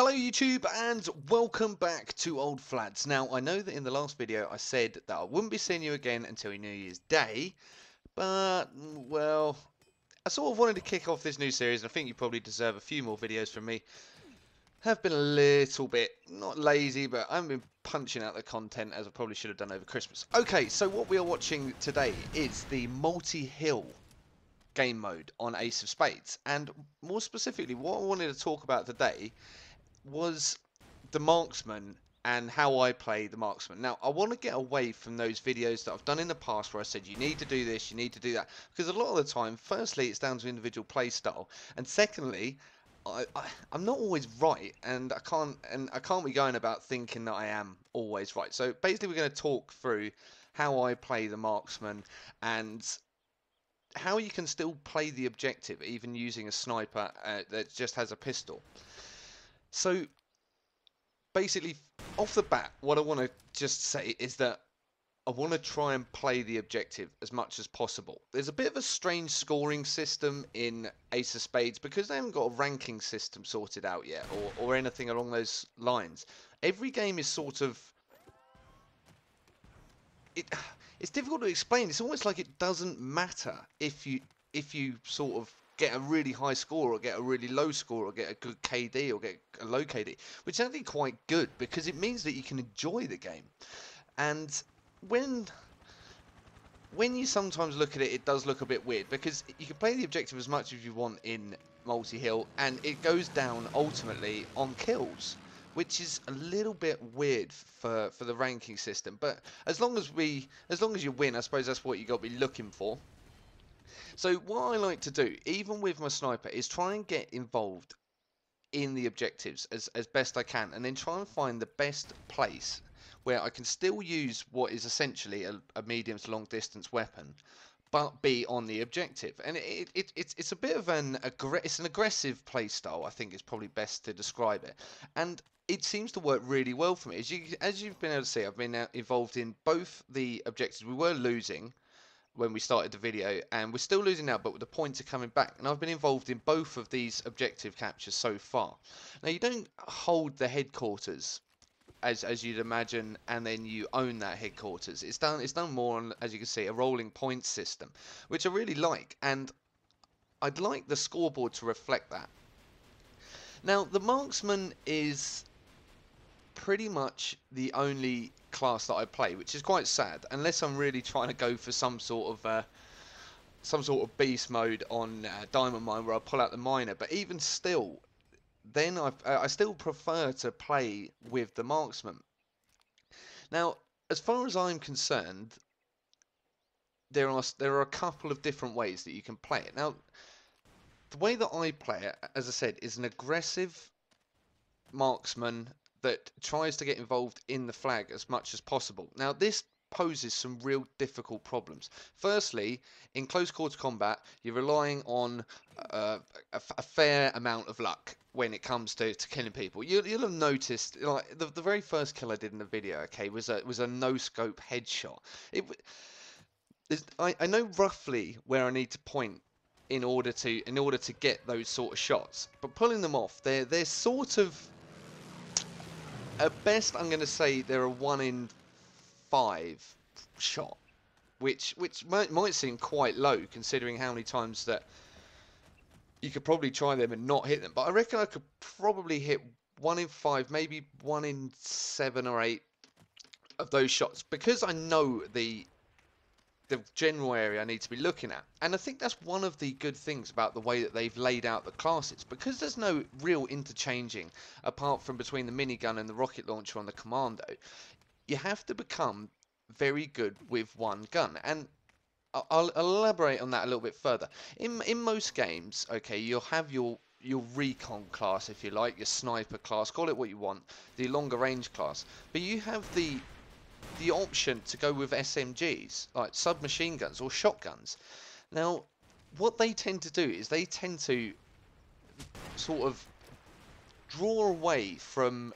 Hello YouTube and welcome back to Old Flads. Now I know that in the last video I said that I wouldn't be seeing you again until New Year's Day, but well, I sort of wanted to kick off this new series and I think you probably deserve a few more videos from me. Have been a little bit, not lazy, but I haven't been punching out the content as I probably should have done over Christmas. Okay, so what we are watching today is the multi-hill game mode on Ace of Spades, and more specifically what I wanted to talk about today was the Marksman and how I play the Marksman. Now, I want to get away from those videos that I've done in the past where I said you need to do this, you need to do that, because a lot of the time, firstly, it's down to individual play style, and secondly, I'm not always right, and I can't be going about thinking that I am always right. So basically, we're going to talk through how I play the Marksman and how you can still play the objective even using a sniper that just has a pistol. So basically, off the bat, what I want to just say is that I want to try and play the objective as much as possible. There's a bit of a strange scoring system in Ace of Spades because they haven't got a ranking system sorted out yet, or anything along those lines. Every game is sort of... It's difficult to explain. It's almost like it doesn't matter if you sort of get a really high score or get a really low score or get a good KD or get a low KD, which is actually quite good because it means that you can enjoy the game. And when you sometimes look at it, it does look a bit weird because you can play the objective as much as you want in multi-hill and it goes down ultimately on kills, which is a little bit weird for the ranking system. But as long as you win, I suppose that's what you got to be looking for. So what I like to do, even with my sniper, is try and get involved in the objectives as best I can, and then try and find the best place where I can still use what is essentially a medium to long distance weapon, but be on the objective. And it's a bit of an aggressive play style, I think is probably best to describe it. And it seems to work really well for me. As you've been able to see, I've been involved in both the objectives. We were losing when we started the video, and we're still losing now, but the points are coming back, and I've been involved in both of these objective captures so far. Now, you don't hold the headquarters as you'd imagine, and then you own that headquarters. It's done more on, as you can see, a rolling points system, which I really like, and I'd like the scoreboard to reflect that. Now, the Marksman is pretty much the only class that I play, which is quite sad, unless I'm really trying to go for some sort of beast mode on Diamond Mine where I pull out the miner. But even still, then I still prefer to play with the Marksman. Now, as far as I'm concerned, there are a couple of different ways that you can play it. Now, the way that I play it, as I said, is an aggressive Marksman that tries to get involved in the flag as much as possible. Now, this poses some real difficult problems. Firstly, in close quarter combat, you're relying on a fair amount of luck when it comes to killing people. You'll have noticed, like the very first kill I did in the video, okay, was a no scope headshot. I know roughly where I need to point in order to get those sort of shots, but pulling them off, they're sort of, at best, I'm going to say they're a 1 in 5 shot, which might seem quite low considering how many times that you could probably try them and not hit them. But I reckon I could probably hit 1 in 5, maybe 1 in 7 or 8 of those shots because I know the general area I need to be looking at. And I think that's one of the good things about the way that they've laid out the classes, because there's no real interchanging apart from between the minigun and the rocket launcher on the commando. You have to become very good with one gun, and I'll elaborate on that a little bit further. In most games, okay, you'll have your recon class, if you like, your sniper class, call it what you want, the longer range class, but you have the option to go with SMGs, like submachine guns or shotguns. Now, what they tend to do is they tend to sort of draw away from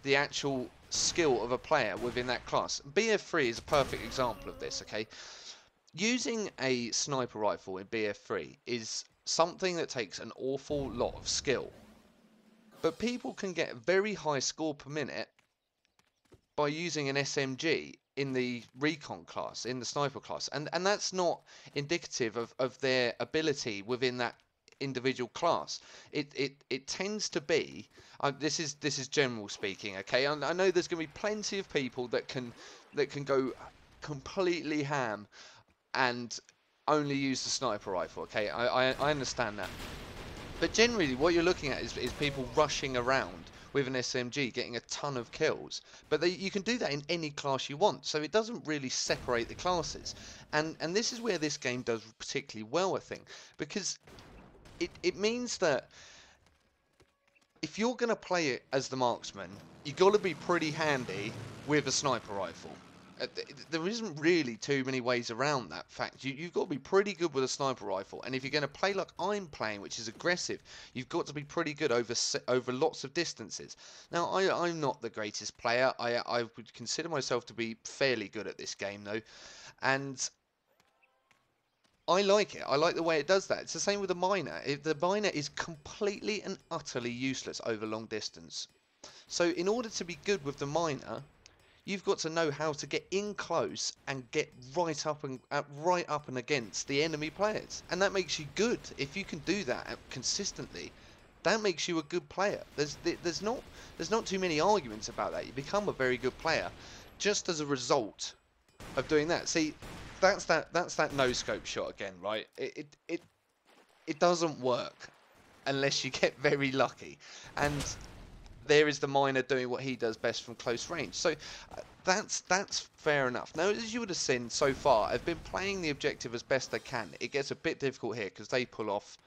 the actual skill of a player within that class. BF3 is a perfect example of this, okay? Using a sniper rifle in BF3 is something that takes an awful lot of skill. but people can get a very high score per minute by using an SMG in the recon class, in the sniper class, and that's not indicative of their ability within that individual class. It tends to be, this is general speaking, okay. I know there's going to be plenty of people that can go completely ham and only use the sniper rifle, okay. I understand that. But generally, what you're looking at is people rushing around with an SMG, getting a ton of kills. But you can do that in any class you want, so it doesn't really separate the classes. And this is where this game does particularly well, I think, because it means that if you're going to play it as the marksman, you got to be pretty handy with a sniper rifle. There isn't really too many ways around that fact. You've got to be pretty good with a sniper rifle, and if you're going to play like I'm playing, which is aggressive, you've got to be pretty good over lots of distances. Now, I'm not the greatest player. I would consider myself to be fairly good at this game, though, and I like it. I like the way it does that. It's the same with the miner. The miner is completely and utterly useless over long distance. So in order to be good with the miner, you've got to know how to get in close and get right up and against the enemy players, and that makes you good. If you can do that consistently, that makes you a good player. There's not too many arguments about that. You become a very good player just as a result of doing that. See, that's that no scope shot again, right? It doesn't work unless you get very lucky, and there is the miner doing what he does best from close range. So that's fair enough. Now, as you would have seen so far, I've been playing the objective as best I can. It gets a bit difficult here because they pull off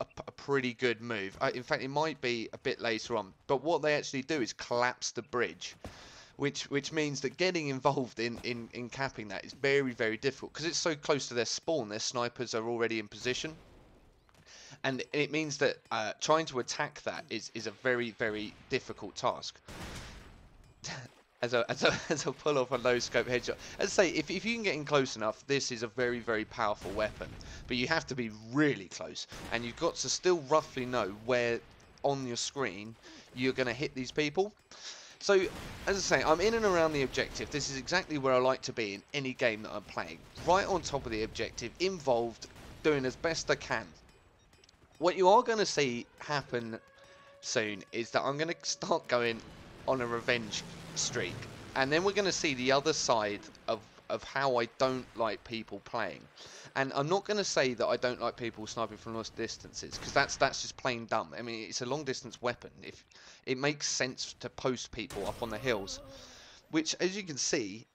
a pretty good move. In fact, it might be a bit later on, but what they actually do is collapse the bridge, which means that getting involved in capping that is very, very difficult because it's so close to their spawn. Their snipers are already in position. And it means that trying to attack that is a very, very difficult task. as a pull off a low scope headshot. As I say, if you can get in close enough, this is a very, very powerful weapon. But you have to be really close, and you've got to still roughly know where on your screen you're going to hit these people. So, as I say, I'm in and around the objective. This is exactly where I like to be in any game that I'm playing. Right on top of the objective, involved, doing as best I can. What you are going to see happen soon is that I'm going to start going on a revenge streak. And then we're going to see the other side of how I don't like people playing. And I'm not going to say that I don't like people sniping from long distances, because that's just plain dumb. I mean, it's a long distance weapon. If it makes sense to post people up on the hills, which, as you can see,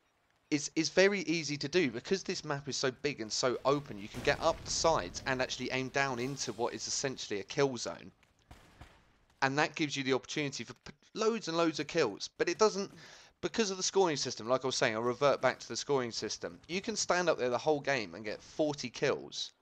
is very easy to do because this map is so big and so open. You can get up the sides and actually aim down into what is essentially a kill zone, and that gives you the opportunity for loads and loads of kills. But it doesn't, because of the scoring system. Like I was saying, I'll revert back to the scoring system. You can stand up there the whole game and get 40 kills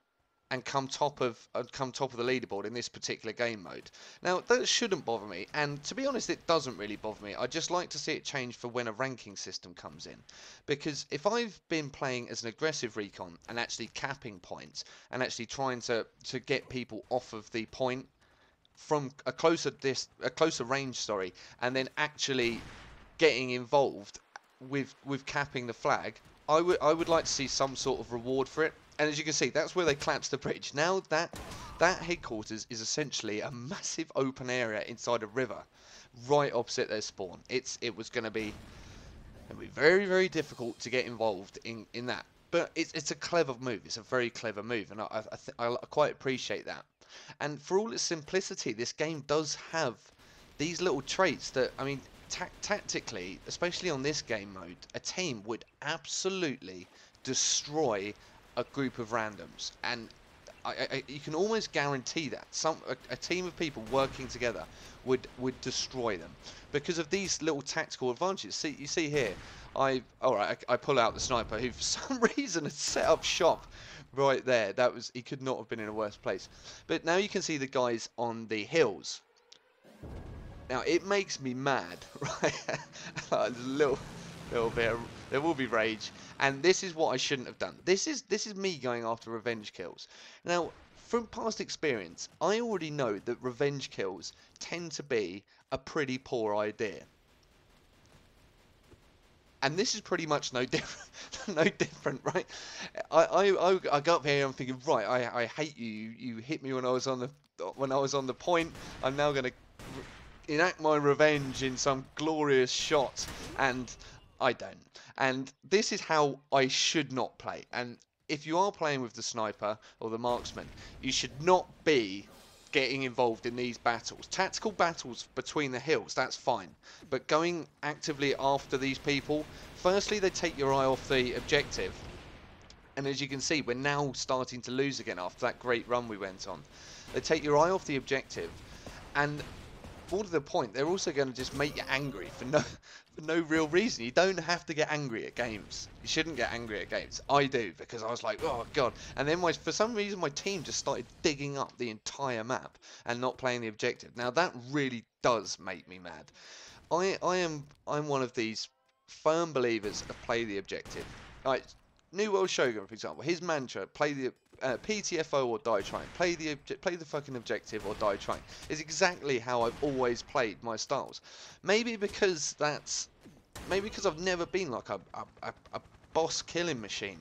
and come top of the leaderboard in this particular game mode. Now, that shouldn't bother me, and to be honest, it doesn't really bother me. I just like to see it change for when a ranking system comes in, because if I've been playing as an aggressive recon and actually capping points and actually trying to get people off of the point from a closer range, and then actually getting involved with capping the flag, I would like to see some sort of reward for it. And as you can see, that's where they collapsed the bridge. Now that headquarters is essentially a massive open area inside a river, right opposite their spawn. It was going to be very, very difficult to get involved in that. But it's a clever move. It's a very clever move, and I quite appreciate that. And for all its simplicity, this game does have these little traits that, I mean, tactically, especially on this game mode, a team would absolutely destroy a group of randoms, and you can almost guarantee that a team of people working together would destroy them because of these little tactical advantages. You see here, I pull out the sniper who for some reason had set up shop right there. He could not have been in a worse place. But now you can see the guys on the hills. Now it makes me mad, right? A little bit there will be rage, and this is what I shouldn't have done. This is me going after revenge kills. Now, from past experience, I already know that revenge kills tend to be a pretty poor idea. And this is pretty much no different, no different, right? I got up here and I'm thinking, right, I hate you. You hit me when I was on the point. I'm now going to enact my revenge in some glorious shot, and I don't. And this is how I should not play. And if you are playing with the sniper or the marksman, you should not be getting involved in these battles. Tactical battles between the hills, that's fine. But going actively after these people, firstly, they take your eye off the objective. And as you can see, we're now starting to lose again after that great run we went on. They take your eye off the objective, and more to the point, they're also going to just make you angry for no real reason. You don't have to get angry at games. You shouldn't get angry at games. I do, because I was like, oh god. And then for some reason my team just started digging up the entire map and not playing the objective. Now that really does make me mad. I'm one of these firm believers of play the objective. Right, New World Shogun, for example, his mantra, play the PTFO or die trying. Play the fucking objective or die trying. Is exactly how I've always played my styles. Maybe because I've never been like a boss killing machine,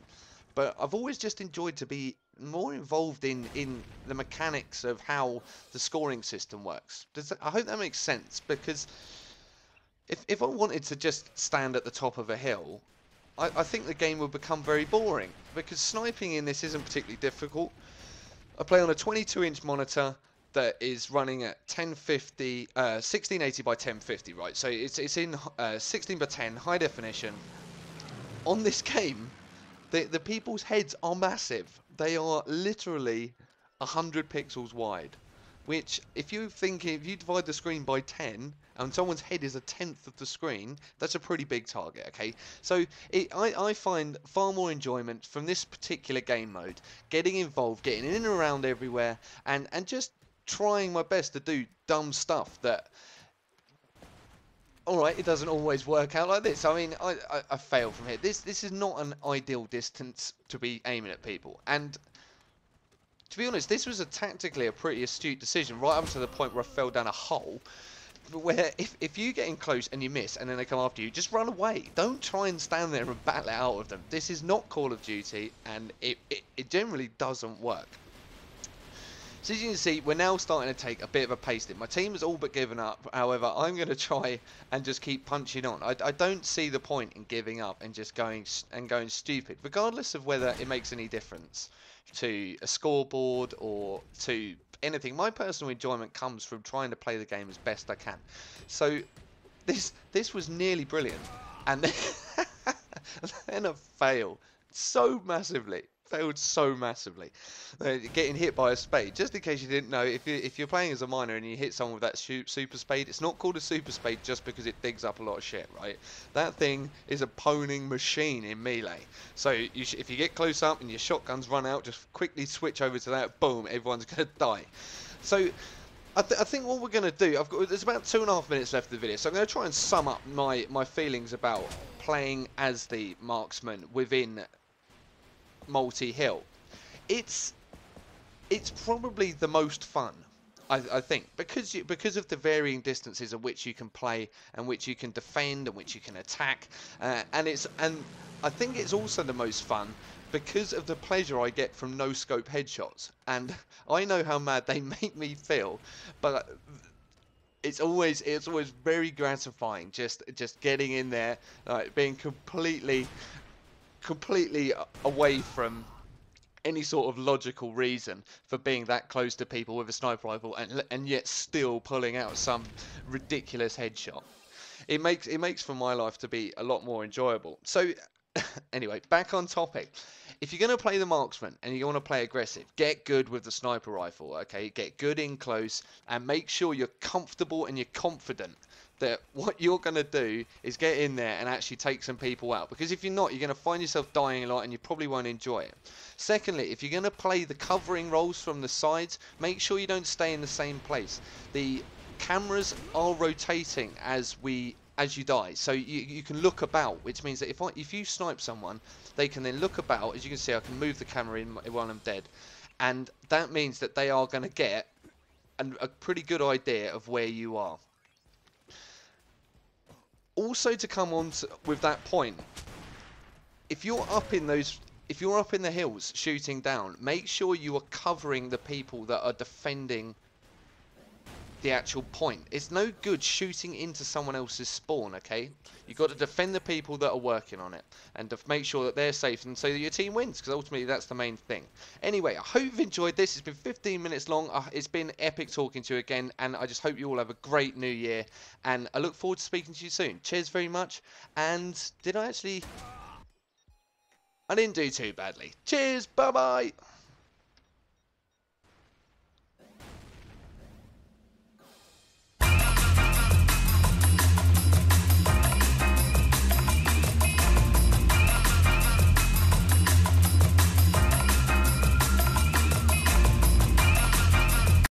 but I've always just enjoyed to be more involved in the mechanics of how the scoring system works. I hope that makes sense, because if I wanted to just stand at the top of a hill, I think the game would become very boring, because sniping in this isn't particularly difficult. I play on a 22-inch monitor that is running at 1680 by 1050, right? So it's in 16 by 10 high definition. On this game, the people's heads are massive. They are literally 100 pixels wide, which if you divide the screen by 10 and someone's head is a tenth of the screen, that's a pretty big target, okay? So I find far more enjoyment from this particular game mode, getting involved, getting in and around everywhere, and just trying my best to do dumb stuff that, alright, it doesn't always work out like this. I mean, I fail from here. This is not an ideal distance to be aiming at people, and to be honest, this was tactically a pretty astute decision, right up to the point where I fell down a hole, where if you get in close and you miss and then they come after you, just run away. Don't try and stand there and battle it out with them. This is not Call of Duty, and it generally doesn't work. So as you can see, we're now starting to take a bit of a pace in. My team has all but given up. However, I'm going to try and just keep punching on. I don't see the point in giving up and just going stupid, regardless of whether it makes any difference to a scoreboard or to anything. My personal enjoyment comes from trying to play the game as best I can. So this was nearly brilliant, and then a fail so massively. Failed so massively. Getting hit by a spade. Just in case you didn't know, if you're playing as a miner and you hit someone with that super spade, it's not called a super spade just because it digs up a lot of shit, right? That thing is a poning machine in melee. So if you get close up and your shotguns run out, just quickly switch over to that. Boom, everyone's gonna die. So I think what we're going to do, there's about 2.5 minutes left of the video, so I'm going to try and sum up my feelings about playing as the marksman within multi-hill. It's probably the most fun, I think, because of the varying distances at which you can play and which you can defend and which you can attack, and I think it's also the most fun because of the pleasure I get from no scope headshots. And I know how mad they make me feel, but it's always very gratifying just getting in there, being completely away from any sort of logical reason for being that close to people with a sniper rifle, and yet still pulling out some ridiculous headshot. It makes for my life to be a lot more enjoyable. So anyway, back on topic. If you're going to play the marksman and you want to play aggressive, get good with the sniper rifle, okay? Get good in close and make sure you're comfortable and you're confident that what you're going to do is get in there and actually take some people out. Because if you're not, you're going to find yourself dying a lot and you probably won't enjoy it. Secondly, if you're going to play the covering roles from the sides, make sure you don't stay in the same place. The cameras are rotating as you die, so you can look about, which means that if you snipe someone, they can then look about. As you can see, I can move the camera in while I'm dead, and that means that they are going to get a pretty good idea of where you are. Also, to come on with that point, if you're up in the hills shooting down, make sure you are covering the people that are defending the actual point. It's no good shooting into someone else's spawn, okay? You've got to defend the people that are working on it and to make sure that they're safe and so that your team wins, because ultimately that's the main thing. Anyway, I hope you've enjoyed this. It's been 15 minutes long. It's been epic talking to you again, and I just hope you all have a great new year, and I look forward to speaking to you soon. Cheers very much, and I didn't do too badly. Cheers, bye-bye!